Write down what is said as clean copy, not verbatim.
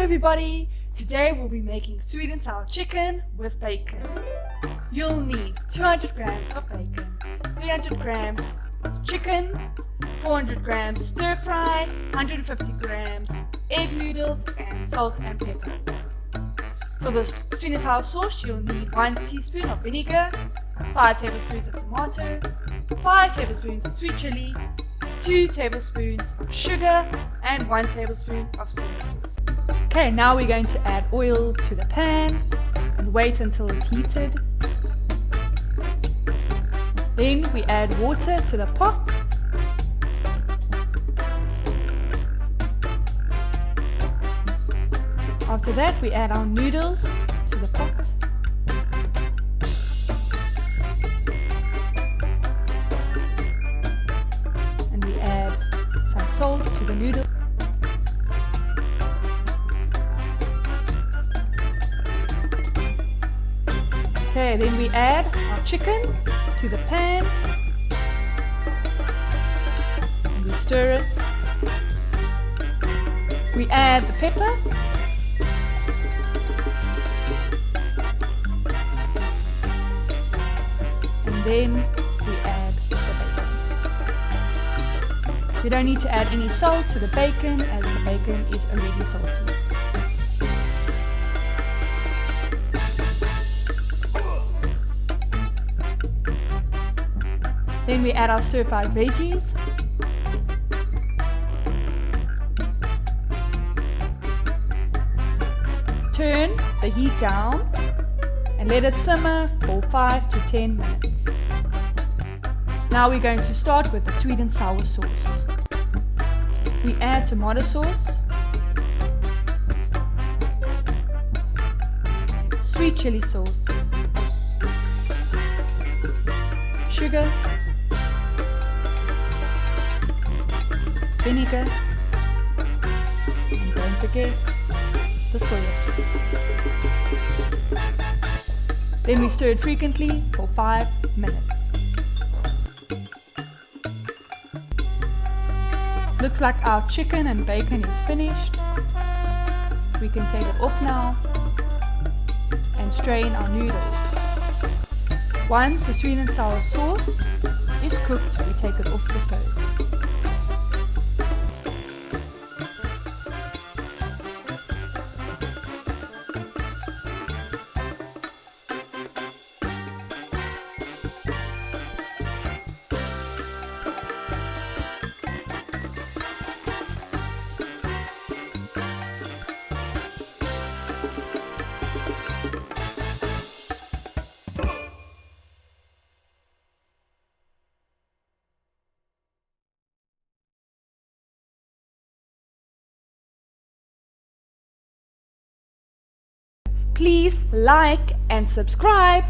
everybody! Today we'll be making sweet and sour chicken with bacon. You'll need 200 grams of bacon, 300 grams chicken, 400 grams stir fry, 150 grams egg noodles, and salt and pepper. For the sweet and sour sauce, you'll need 1 teaspoon of vinegar, 5 tablespoons of tomato, 5 tablespoons of sweet chili, 2 tablespoons of sugar, and 1 tablespoon of soy sauce. Okay, now we're going to add oil to the pan and wait until it's heated. Then we add water to the pot. After that, we add our noodles to the pot. And we add some salt to the noodles. Okay, then we add our chicken to the pan. And we stir it. We add the pepper. And then we add the bacon. You don't need to add any salt to the bacon as the bacon is already salty. Then we add our stir-fried veggies. Turn the heat down and let it simmer for 5 to 10 minutes. Now we're going to start with the sweet and sour sauce. We add tomato sauce, sweet chili sauce, sugar, vinegar, and don't forget the soy sauce. Then we stir it frequently for 5 minutes. Looks like our chicken and bacon is finished. We can take it off now and strain our noodles. Once the sweet and sour sauce is cooked, we take it off the stove. Please like and subscribe.